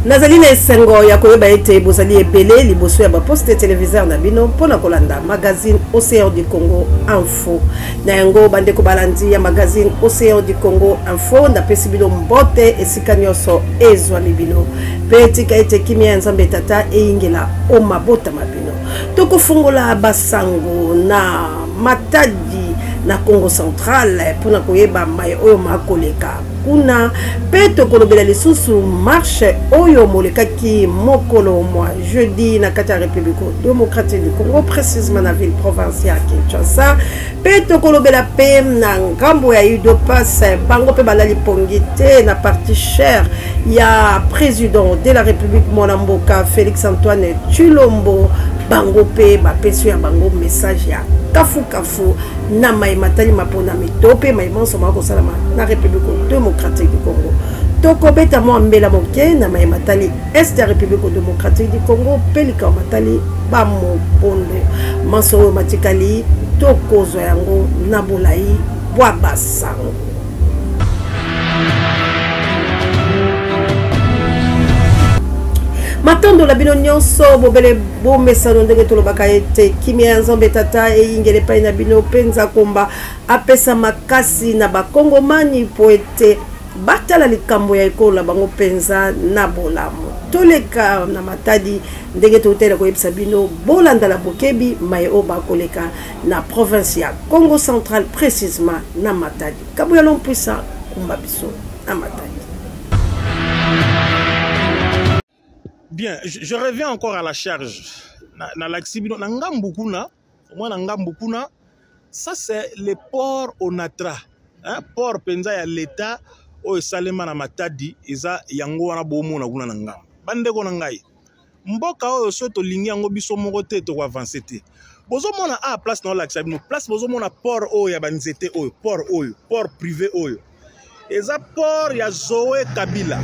Nazali na esengo ya koyeba ete bozali ebele liboso ya baposte téléviseur na bino mpona kolanda magazine Océan du Congo Info. Na yango bandeko balandi ya magazine Océan du Congo Info ndapesi bino mbote esika nyonso ezwami bino. Pe tika ete kimia nzambe tata eingela o mabota mabino. Tokofungola basango na Matadi na Congo Central mpona koyeba mai oyo makoleka kuna pe tokolobela lisusu marche oyo molekaki mokolo mwa jeudi na kati ya République démocratique du Congo, précisément na ville provinciale Kinshasa. Pe tokolobela pe na ngambo ya UDOPAS bango pe balali pongite na parti cher ya président de la République Mwanamboka Félix Antoine Tshilombo bango pe bapesu ya bango message ya kafu na matali mapona mitope maimonso mako salama na République démocratique du Congo. Toko beta mo mbela moke na matali est de République démocratique du Congo pelika matali ba mo bonde manso matikali toko zo yango na bolai bwa basango. Matondo la bino nyonso bobele bo mesano ndenge tolobaka ete kimia nzambe tata ingele pa na bino penza komba apesa makasi na bakongomani po ete batala likambo ya ekola bango penza na bolamo toleka na Matadi ndenge totela koyebisa bino bolanda la bokebi mai o bakoleka na province ya Congo Central, précisément na Matadi kabuya long puissant kumba biso na Matadi. Bien, je reviens encore à la charge. Na l'axibino, na ngambukuna, moi na ngambukuna, ça c'est le port Onatra. Hein, port penza ya l'État o salema na Matadi, eza yango wana bomo na kuna na ngam. Bande ko na ngai. Mboka o so to lingi yango biso moko te to avancer te. Bozo mona a place na l'axibino, place bozo mona port o ya banzete o, port privé o. Eza port ya Zoé Kabila.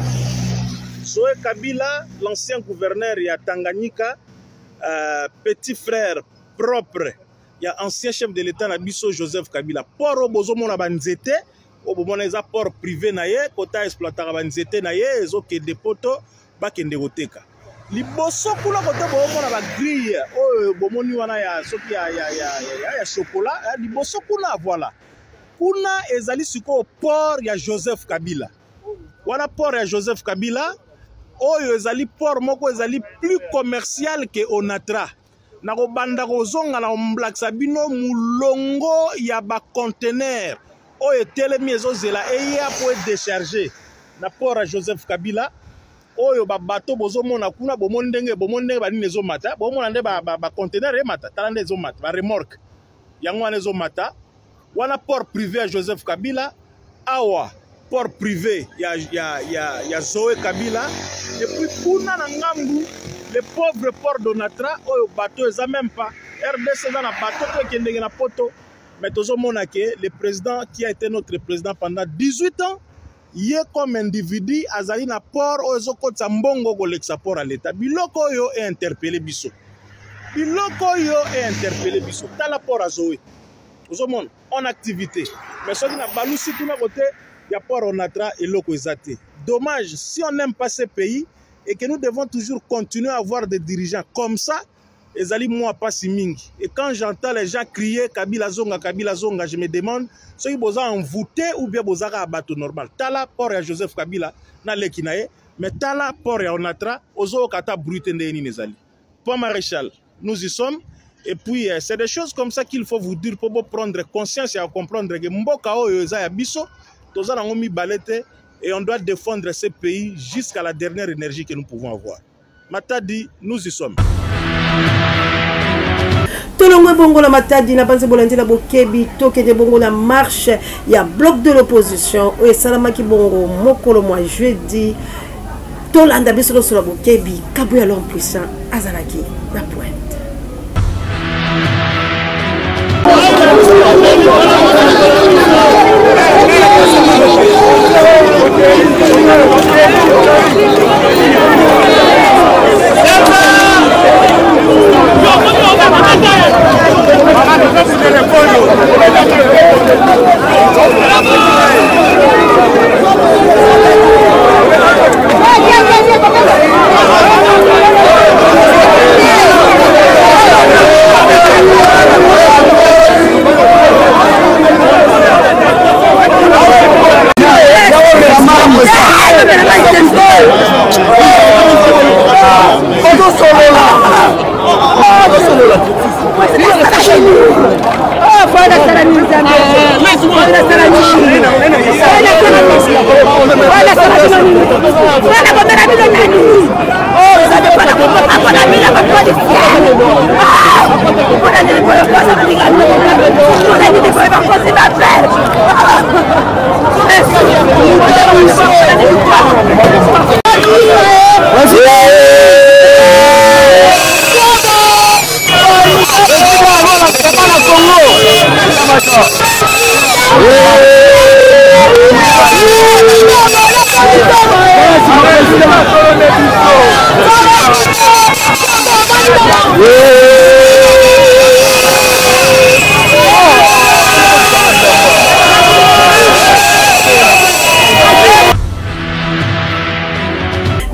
Zoé Kabila, l'ancien gouverneur ya Tanganyika, petit frère propre, il y a ancien chef de l'État Nabiso Joseph Kabila. Port au bozomo na banzete, au bomo na port privé na ye, kota exploitera banzete na ye, ezo ke depoto ba kende goteka. Liboso kula kota bomo na ba grille, o bomo ni wana ya soki ya chocolat, liboso kuna voilà. Kuna ezali siko port ya Joseph Kabila. Wana port ya Joseph Kabila. Oyo ezali port moko ezali plus commercial que Onatra. Nako banda kozonga na omblaksa bino mulongo ya ba conteneur. Oyo telemi ezozela eya po décharger na port à Joseph Kabila. Oyo ba bateau bozomona kuna bomondenge ba ninezo mata. Bomona nde ba conteneur e mata. Talande ezo mata ba remorque. Yango wana ezo mata. Wana port privé à Joseph Kabila. Awa port privé ya Zoé Kabila. Et puis kuna na ngambu le pauvre port d'Onatra oyo bateau eza même pas RDC dans la bateau qui est na poto. Mais tozo mona ke le président qui a été notre président pendant 18 ans yé comme individu azali na port oyo kotsa mbongo koleksa port à l'état biloko oyo est interpellé biso tala port à Zoé tozo mona en activité mais soki na balusi kuna côté ya port Onatra et loko ezate. Dommage, si on n'aime pas ce pays et que nous devons toujours continuer à avoir des dirigeants comme ça, ezali moi pas si mingi. Et quand j'entends les gens crier Kabila Zonga, je me demande si ils boza envoûté ou bien boza à bateau normal. Tala port ya Joseph Kabila na lekinae, mais tala port ya Onatra ozo kata brute ndeni nezali. Point maréchal, nous y sommes. Et puis c'est des choses comme ça qu'il faut vous dire pour prendre conscience et comprendre que mboka oyo eza ya biso toza na ngomi balete. Et on doit défendre ce pays jusqu'à la dernière énergie que nous pouvons avoir. Matadi, nous y sommes. Tolongwe bongo la Matadi na banze bolandi la bokebi toke de bongo la marche ya bloc de l'opposition et salamaki bongo mokolo moi jeudi tolanda biso sur la bokebi kabuya l'homme puissant azalaki la pointe.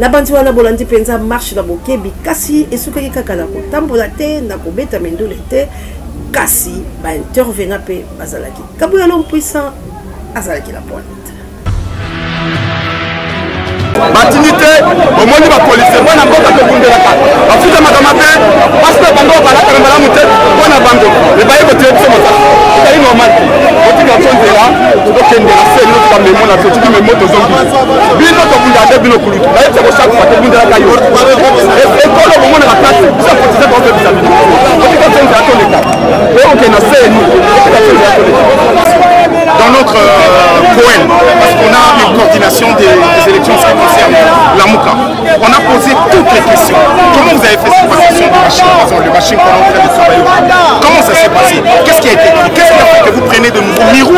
na bantu wana bolandi penza marche na bokebi kasi esukaki kaka na kotambola te na kobeta mendule te kasi ba intervenant pe bazalaki Kabuya l'homme puissant azalaki la pointe batinité au moins ba police bona mboka to bundela ka afuta makamate parce que bando bala karambala muté bona bando le baye ko tete mota c'est normal oti ka sonde là to kende la sel no pa memo na to ti memo to zombi bino to bunda de bino kulu baye ko chaque fois to bundela ka yo et ko lo mo na ka place ça faut se porter bizarre oti ka sonde ato le ka et on na sel no dans notre poème parce qu'on a une coordination des élections qui concerne la Mouka. On a posé toutes les questions. Comment vous avez fait cette passation de machine, par exemple, le machine qu'on est en train de travailler aujourd'hui? Comment ça s'est passé? Qu'est-ce qui a été écrit? Qu'est-ce qui a fait que vous prenez de nouveau Mirou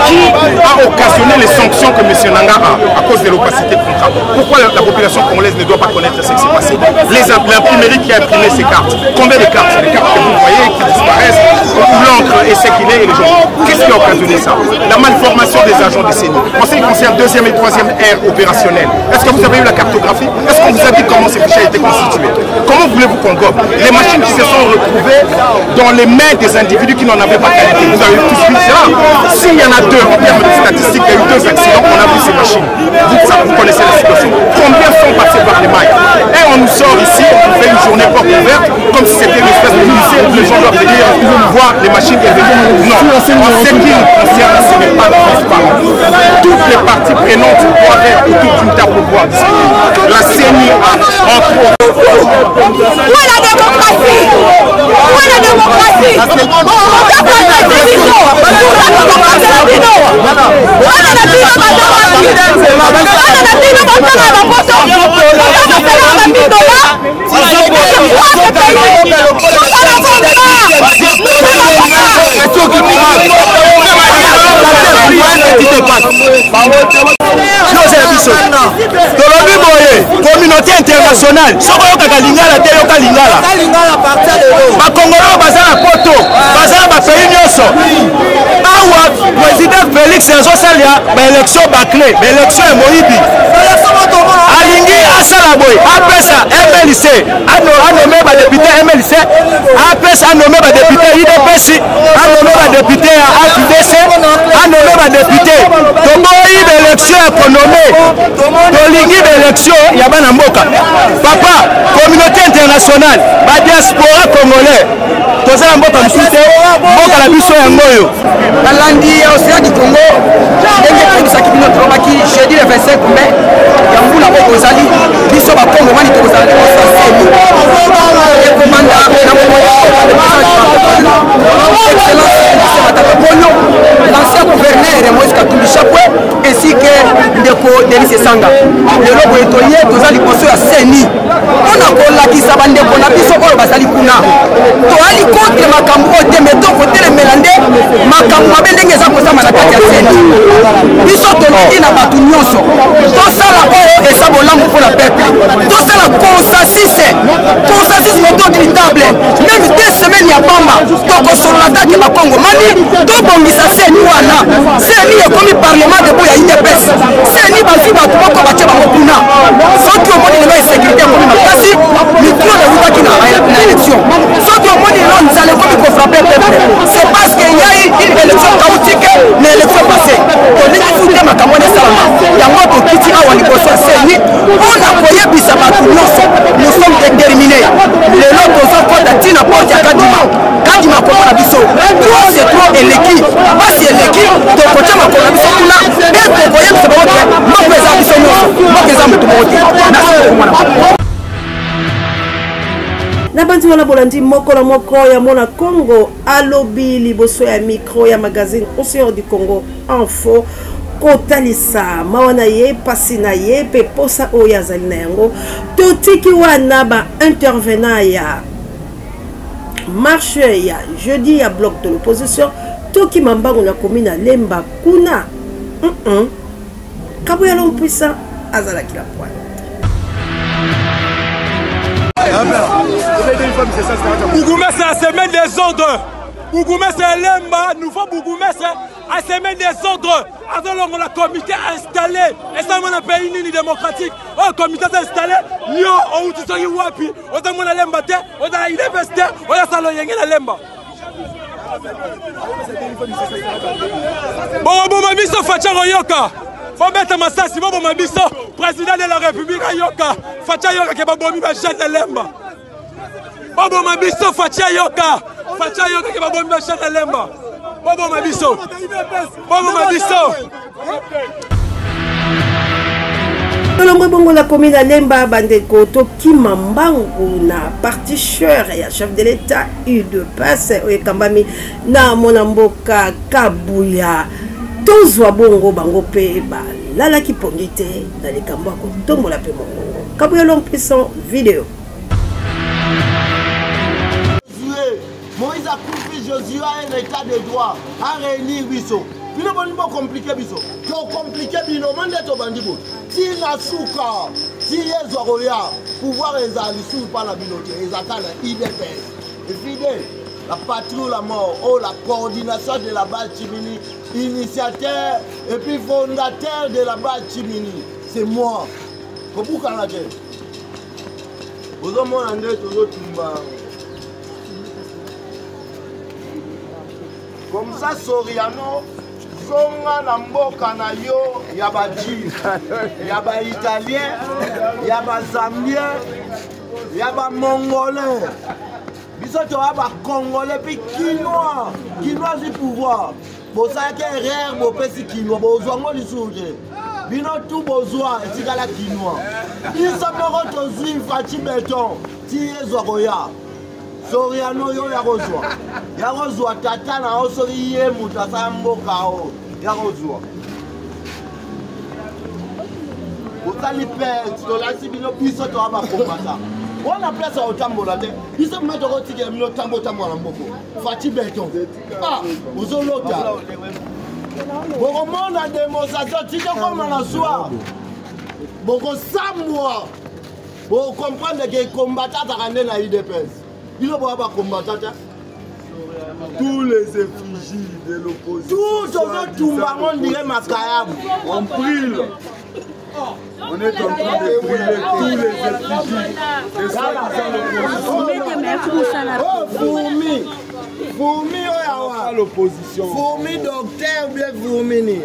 qui a occasionné les sanctions que M. Nanga a à cause de l'opacité de contrat? Pourquoi la population congolaise ne doit pas connaître ce qui s'est passé? L'imprimerie qui a imprimé ces cartes. Combien de cartes? Les cartes que vous voyez qui disparaissent, où l'encre est ce qu'il est et les gens. Qu'est-ce qui a occasionné ça? La malformation des agents du CENI. En ce qui concerne deuxième et troisième ère opérationnelle, est-ce que vous avez eu la cartographie? Est-ce qu'on vous a dit comment ces fichiers étaient constitués? Comment voulez-vous qu'on gobe? Les machines qui se sont retrouvées dans les mains des individus qui n'en avaient pas qualité. Vous avez tous vu ça? S'il y en a deux, en termes de statistiques, il y a eu 2 accidents, on a vu ces machines. Vous connaissez la situation. Combien sont passés par les mailles? Et on nous sort ici, on fait une journée porte ouverte, comme si c'était une espèce de musée où les gens doivent venir voir les machines et venir. Non, en ce qui nous concerne, ce n'est pas transparent. Toutes les parties prenantes doivent être autour d'une table de bois. La CENI a entre autres. Où est la démocratie? Où est la démocratie? Communauté internationale, ce que Lingala, Teyoka Lingala, Bakongolo, Bazala Poto, Bazala Pays Nyoso, Awa, président Félix Nzosalia, élection bâclée, élection Moïbi, Alingi Asalaboy, Apesa MLC, a nommé député MLC, Apesa a nommé député IDPC, a nommé député AFDC, a nommé député Tomoï d'élection économique, Tolingi d'élection Yabana Mboka. Papa, communauté internationale, la diaspora congolais, tous les Mboka Moussouté, Mboka la Bisso Yangoyo. Lundi, Océan du Congo, jeudi le 25 mai, Yamboula Bozali, Bisso Bakongo, Mani Tozali, le commandant, l'ancien gouverneur Moïse Katumbi Chapoué, ainsi que Ndeko Denis Sanga. Le lobo étoilé, Tozali Koso à CENI. On a kolakisa bandeko na biso oyo bazali kuna. Toali contre makambo te meto côté le melande, makambo mabe ndenge za kozama na kati ya CENI. Biso toliki na batu nyonso. Tosala oyo esa bolamu pour la peuple. Tosala consensus. Consensus autodilitable. Même 2 semaines ya bamba, tokosolola dake bakongo mani, tobongisa CENI wana. CENI ekomi parlement de boya IDPS. CENI bazi batu bako bache bango kuna. Soki omoni lelo insécurité ekomi makasi, micro de wutaki na élection. Soki omoni lelo nzala ekomi kofrape peuple. C'est parce qu'il y a eu une élection chaotique, mais élection passée. Toliki fute makambo ne salama. Yango tokiti awa liboso ya CENI, toza moto moko te nasi komona na bandi wana bolandi moko na moko ya mona Congo alobi liboso ya micro ya magazine Océan du Congo Info kotalisa mawana ye pasi na ye pe posa oyo azali na yango totiki wana ba intervenant ya marche ya jeudi ya bloc de l'opposition toki mambango na commune ya Lemba kuna Kabuya l'homme puissant azalaki la pointe. Bougoumès c'est la semaine des ordres. Bougoumès c'est Lemba, nouveau Bougoumès à la semaine des ordres. Alors on a comité installé. Et ça on a pays ni démocratique. Oh comité installé. Yo on utilise wapi. On a mon Lemba te, on a université, on a salon yenge na Lemba. Bon mabiso facha royoka. Faut mettre Massassi, bon mabiso président de la République yoka. Facha yoka ke babomi ba chef de Lemba. Bobo mabiso facha yoka ke babomi ba chef de Lemba. Bobo mabiso. Tolongwe bongo la commune ya Lemba bandeko toki mambangu na particheur ya chef de l'État UDPS oyekambami na mona mboka Kabuya tozwa bongo bango pe balalaki pongi te na likambo ya kotombola pe mongongo. Kabuya l'homme puissant vidéo. Moïse a coupé Josué un état de droit à réunir Bisso. Bino boni bo compliqué Bisso. To compliqué bino mande to bandibo. Ti na suka, ti yezo roya, pouvoir ezali sous par la binote, ezakana IDPS. Et fidèle, la patrouille la mort, oh la coordination de la base Chimini, initiateur et puis fondateur de la base Chimini. C'est moi. Kobu kanate. Ozo mo ande tozo tumba. Comme ça, Soriano, Zonga na mboka na yo, yaba Jin, yaba Italien, yaba Zambien, yaba Mongolais. Bisoto yaba Congolais puis Quinois, Quinois du pouvoir. Bon ça y est rare, bon petit Quinois, bon zongo li souje. Bino tout besoin, et la Quinois. Il s'appelle Tozi Fati Béton, Tiye Zoroya. Soriano yo ya rozwa tata na osori ye mutasa mboka o ya rozwa otali pe to la sibino biso to aba komata on a place au tambola te biso meto ko tike mino tambo na mboko Fati Béton ah uzolota boko mona démonstration tike comme na soir boko samwa bo comprendre que combattant ta rande na IDPS. Il ne va pas combattre. Tous les effigies de l'opposition. Tout le monde dirait Makayab. On brûle. On est en train de brûler tous les effigies de l'opposition. Fourmi, l'opposition. Fourmi, docteur, bien fourmi.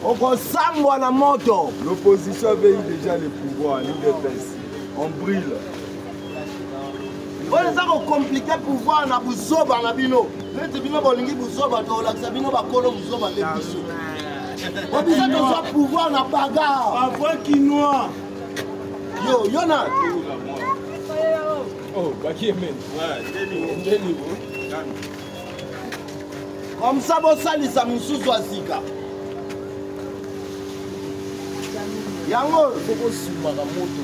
On ressemble à la moto. L'opposition avait eu déjà le pouvoir, l'IDPS. On brûle. On est compliqué pour voir na buzoba na bino. Les bino bolingi buzoba to la bino ba kolo buzoba le biso. On besoin de ça pouvoir na bagarre. Avant Quinois. Yo, Yona. Oh, Bakiemen. Ouais, Deni. Comme ça bo salisa mususu asika. Yango foko sumaka moto.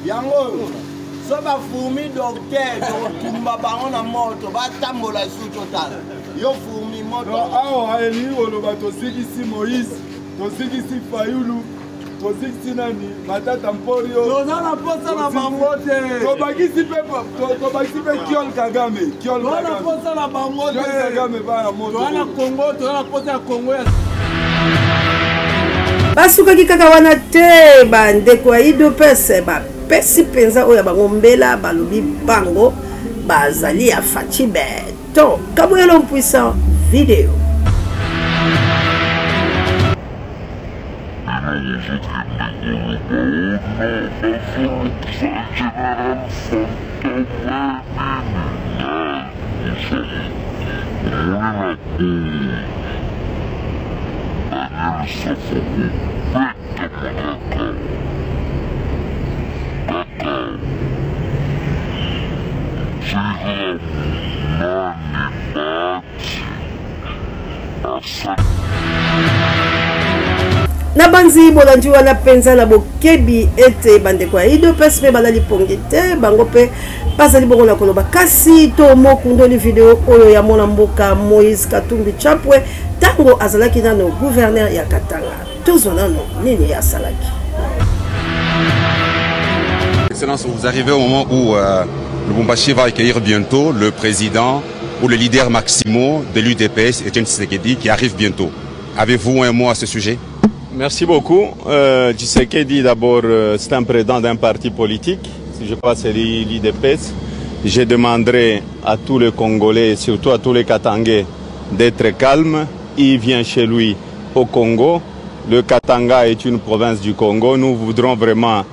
Yango Soba fourmi docteur, tumba baron na moto, ba tambola sous total. Yo fourmi moto. Ah, ni oloba to sigisi Moïse, to sigisi Fayulu, to sigisi nani, matata Mporio. To na posa na bangote. To bagisi pe Kiol Kagame, Kiol Kagame. To na posa na bangote. Kiol Kagame ba na moto. To na Congo, to na posa ya Congo. Basukaki kaka wana te bandeko ya IDPS pesi penza oya bango mbela balobi bango bazali ya Fati Béton. Kabuya l'homme puissant vidéo. banzi bolandi wana penza na bokebi ete bandeko ya UDPS pe balali pongite bango pe bazali bongo na koloba kasi to mokundoli video oyo ya mona mboka Moïse Katumbi Chapwe tango azalaki nano gouverneur ya Katanga tozonano nini ya salaki. Excellence, vous arrivez au moment où Lubumbashi va accueillir bientôt le président ou le leader maximaux de l'UDPS, Etienne Tshisekedi, qui arrive bientôt. Avez-vous un mot à ce sujet? Merci beaucoup. Tshisekedi, d'abord, c'est un président d'un parti politique. Si je passe l'UDPS, je demanderai à tous les Congolais, et surtout à tous les Katangais, d'être calmes. Il vient chez lui au Congo. Le Katanga est une province du Congo. Nous voudrons vraiment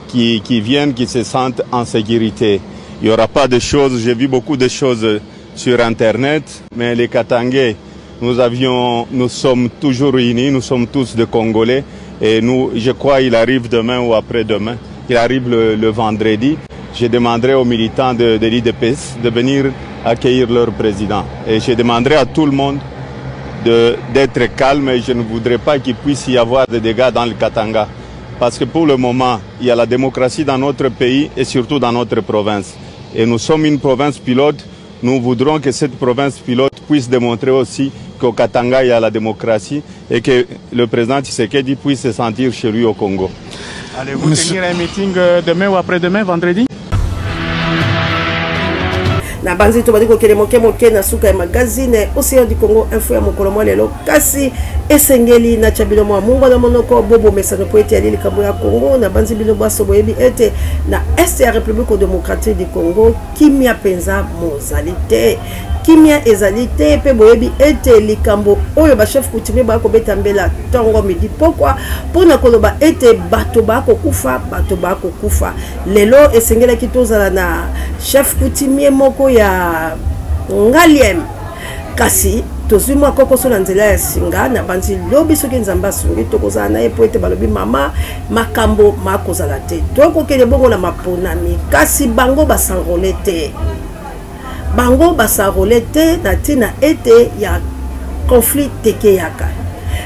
qui viennent, qui se sentent en sécurité. Il n'y aura pas de choses, j'ai vu beaucoup de choses sur Internet, mais les Katangais, nous sommes toujours unis, nous sommes tous des Congolais, et je crois qu'il arrive demain ou après-demain, il arrive le vendredi. Je demanderai aux militants de l'UDPS de venir accueillir leur président. Et je demanderai à tout le monde d'être calme, et je ne voudrais pas qu'il puisse y avoir des dégâts dans le Katanga. Parce que pour le moment, il y a la démocratie dans notre pays et surtout dans notre province. Et nous sommes une province pilote. Nous voudrons que cette province pilote puisse démontrer aussi qu'au Katanga, il y a la démocratie et que le président Tshisekedi puisse se sentir chez lui au Congo. Allez-vous tenir un meeting demain ou après-demain, vendredi? Na banzi to badiko kele moke na suka ya magazine Océan du Congo info ya mokolo mwa lelo kasi esengeli na chabilo mwa mungu na monoko bobo mesano poeti ya lili kambo ya Congo na banzi bino baso boyebi ete na est ya République démocratique du Congo kimia penza mozalite kimia ezalite pe boyebi ete likambo oyo ba chef coutumier ba ko betambela tongo midi pourquoi pona koloba ete bato ba ko kufa lelo esengela kitozala na chef coutumier moko ya Ngaliem kasi tozuma koko so na nzela ya singa na banzi lobi soki nzamba sungi tokozala na epo ete balobi mama makambo makozala te tokokele bongo na maponami kasi bango basanrole te bango basarole te na tina ete ya conflit teke yaka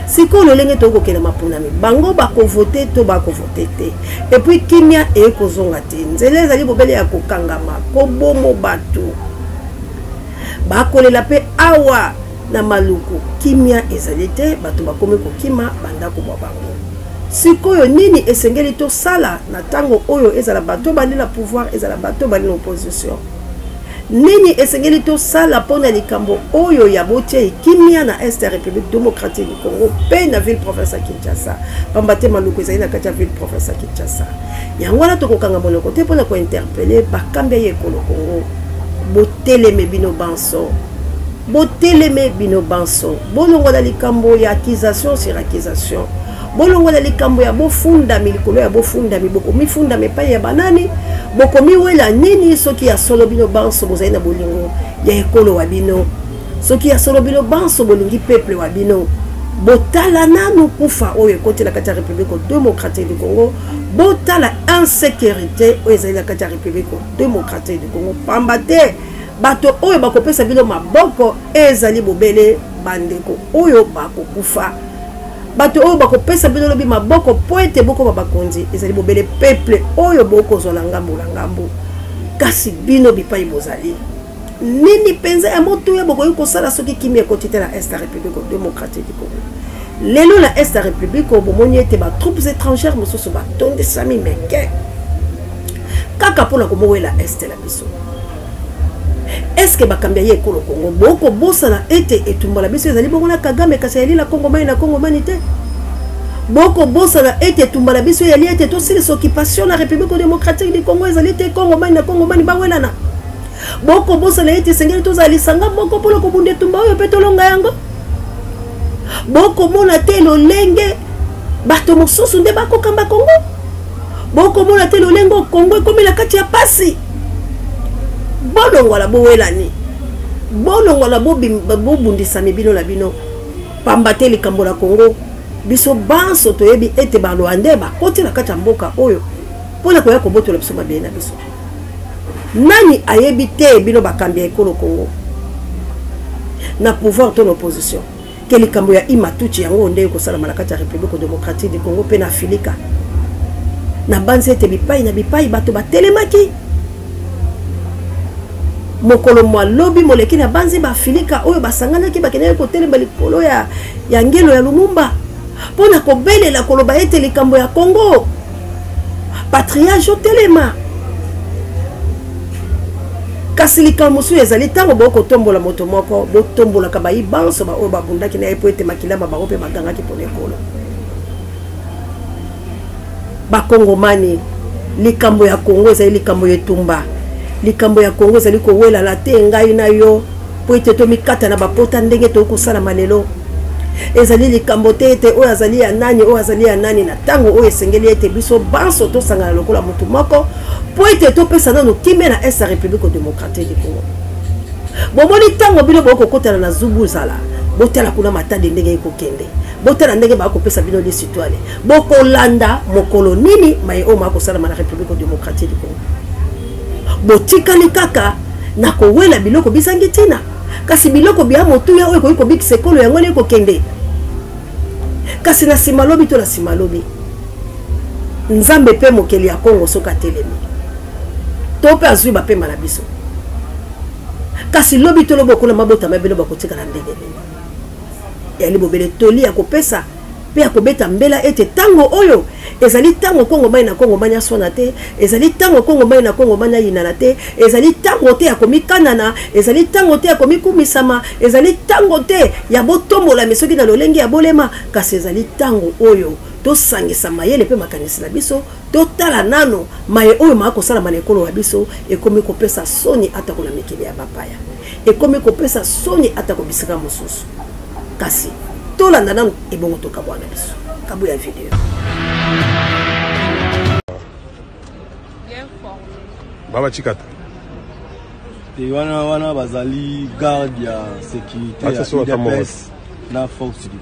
siko lolenge toko kela mapunami bango bako voter to bako voter te et puis kimia e kozonga te nzela ezali bobele ya kokangama ko bomo batu bako lela pe awa na maluku kimia ezali te batu bakomi kokima bandako bwa bango sikoyo nini esengeli to sala na tango oyo ezala bato bali la pouvoir ezala bato bali l'opposition nini esengeli to sala pona likambo oyo ya botie kimia na est ya République démocratique du Congo pe na ville province ya Kinshasa pambate maluku ezali na kati ya ville province ya Kinshasa yango na tokokanga monoko te pona ko interpeller bakambe ye kolo Congo boteleme bino banso bolongo na likambo ya accusation sur accusation bolongo na likambo ya bofunda milikolo ya bofunda miboko mifunda mepai ya banani boko miwela nini soki ya solo bino banso bozali na bolingo ya ekolo wa bino soki ya solo bino banso bolingi peuple wa bino botala nanu kufa oyo ekoti na kati ya République démocratique du Congo botala insécurité oyo ezali na kati ya République démocratique du Congo pamba te bato oyo bakopesa bino maboko ezali bobele bandeko oyo bakokufa bato oyo bakopesa bino lobi maboko poete boko babakonzi ezali bobele peuple oyo boko zola ngambo kasi bino bipai bozali nini penza ya moto ya boko yuko sala soki kimi ekoti te na est ya République démocratique du Congo lelo na est ya République bomoni ete ba troupes étrangères mosusu batonde sami meke kaka pona komowela est la biso est-ce que bakambia ye ekolo Congo boko bosala ete etumbola biso ezali bongo na Kagame kasi yali la Congo mani na Congo mani te boko bosala ete etumbola biso yali ete to sili occupation na République démocratique du Congo ezali te Congo mani na Congo mani bawelana boko bosala ete sengeli tozali sanga boko polo ko bunde tumba oyo pe tolonga yango boko mona te lolenge bato mosusu nde bakokamba Congo boko mona te lolengo Congo ekomi na kati ya pasi bolongola bowelani bolongola bobundisa mibino na bino pambate likambo la Congo biso banso toyebi ete balwande bakoti na kati ya mboka oyo pona koya kobotola biso mabe na biso nani ayebi te bino bakambi ekolo Congo na pouvoir to l'opposition ke likambo ya imatuchi yango nde kosala malakati ya République démocratique du Congo pe na Filika na banze ete bipai na bipai bato batelemaki mokolo mwa lobi moleki na banze ba Filika oyo basanganaki bakendeki kotelema likolo ya ngelo ya Lumumba pona kobelela koloba ete likambo ya Congo patriage otelema kasi likambo mosusu ezali ntango bokotombola moto moko botombolaka bayibanso baoyo babundaki na ye po ete makilama bango mpe bagangaki mpona ekolo bakongomani likambo ya Congo ezali likambo yetumba likambo ya Congo ezali kowelala te ngai na yo po ete tomikata na bapota ndenge tokosala malelo ezali likambo te ete oyo azali ya nani oyo azali ya nani na ntango oyo esengeli ete biso banso tosangana lokola motu moko po ete topesa nano kimia na est ya République démocratique du Congo bomoni ntango bino bokokotana na zubuzala botala kuna matadi ndenge ekokende botala ndenge bakopesa bino lisitwale bokolanda mokolo nini maye oyo makosalama na République démocratique du Congo botikali kaka na kowela biloko bisangi tina kasi biloko bya motuya oyo koyiko bikisa ekolo yango ne kokende kasi na simalobi to na simalobi nzambe pe mokeli ya Congo soka telemi to pe azwi ba pema na biso kasi lobi to lobo kuna mabota mabelo bakotika na ndenge ya libobele toli ya kopesa pe ya kobeta mbela ete tango oyo ezali tango Kongo mai na Kongo manya sona te ezali tango Kongo mai na Kongo manya yinana te ezali tango te ya komikanana ezali tango te ya komikumisama ezali tango te ya botombola misoki na lolenge ya bolema kasi ezali tango oyo tosangisa mayele pe makanisi na biso totala nano maye oyo makosala manekolo wa biso ekomi kopesa soni ata kuna mikili ya bapaya ekomi kopesa soni ata kobisika mosusu kasi tolanda nano ebongo tokabwana biso kabu ya video Baba Chikata. Wana bazali garde ya sécurité ya UDPS na force du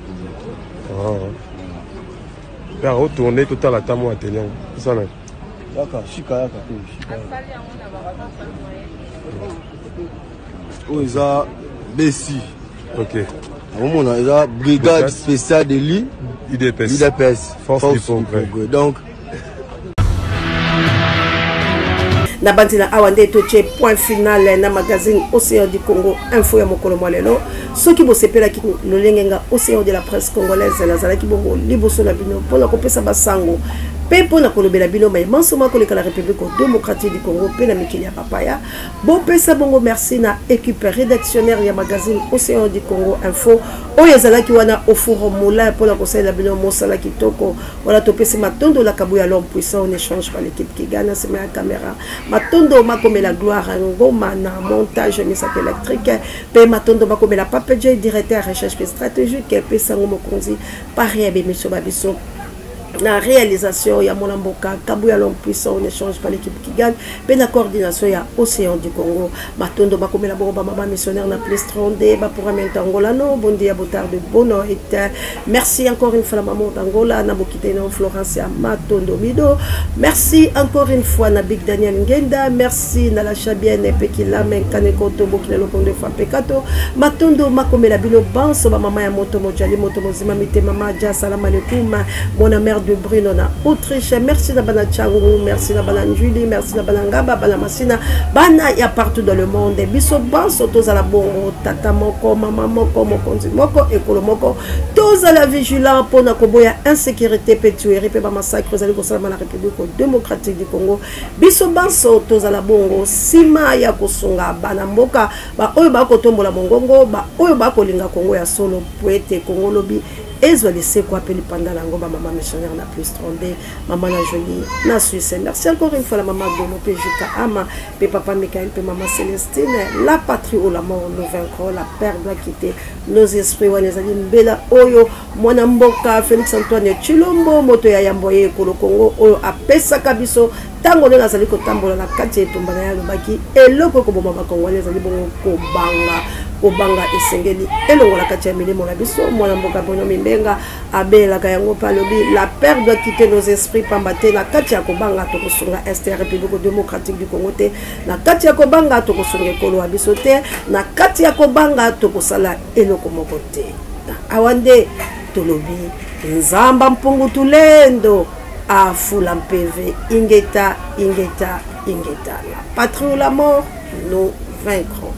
Congo. Ya retourner tout à la tamo atelier. Ça là. Yaka shika. Oh isa Bessi. OK. On a la brigade spéciale de l'UDPS. Force du Congo. Donc na bantina awande toche point final na magazine Océan du Congo info ya mokolo mwalelo soki bosepela ki lolengenga Océan de la presse congolaise la zala ki bongo liboso na bino pona kopesa basango pe pona kolobela bino mai mansoma koleka la République démocratique du Congo pe na mikili ya papaya bo pesa bongo merci na équipe rédactionnaire ya magazine Océan du Congo info oyo zala ki wana au forum moula pona kosala bino mosala kitoko wala topesi matondo la kabu ya l'homme puissant on échange par l'équipe qui gagne c'est ma caméra matondo makome la gloire ngoma na montage mise électrique pe matondo makome la papeje directeur recherche stratégique pe sango mokonzi pari abe monsieur babiso la réalisation ya Molamboka kabu ya l'homme puissant on échange par l'équipe qui gagne pe na coordination ya Océan du Congo matondo makome la bomba mama missionnaire na plus 32 ba pour amenta Angola no bon dia botard de bono et merci encore une fois la maman d'Angola na bokite na Florence ya matondo mido merci encore une fois na Big Daniel Ngenda merci na la chabienne pe kila men kaneko to bokile lo kondo fa pekato matondo makome la bino banso ba mama ya moto mojali moto mozima mite mama ja salam alaikum mon mère de Bruno na Autriche merci na bana Changu merci na bana Julie merci na bana Ngaba bana Masina bana ya partout dans le monde biso banso toza la bongo tata moko mama moko mokonzi moko ekolo moko toza la vigilant pona koboya insécurité pe tuerie pe ba massacre zali kosala na République démocratique du Congo biso banso toza la bongo sima ya kosunga bana mboka ba oyo ba kotombola mongongo ba oyo ba kolinga Congo ya solo poete Congo lobi Ezo laissé quoi appeler pendant la ngomba maman missionnaire na plus 32 maman la jolie na Suisse merci encore une fois la maman de mon Juka Ama pe papa Michael pe maman Célestine la patrie ou la mort nous vaincrons la peur doit quitter nos esprits wa les amis mbela oyo mwana mboka Félix Antoine Chilombo moto ya yamboye ko Congo oyo apesa kabiso tango nde nazali kotambola na kati etumbana ya lobaki eloko koboma bakongolais ezali bongo kobanga esengeli elongola kati ya milimo na biso mwana mboka bono mimbenga abelaka yango palobi la peur doit quitter nos esprits pambate na kati ya kobanga tokosunga est ya République démocratique du Congo te na kati ya kobanga tokosunga ekolo ya biso te na kati ya kobanga tokosala eloko moko te awande tolobi nzamba mpungu tulendo afula mpeve ingeta ingeta ingeta la patrie ou la mort nous vaincrons.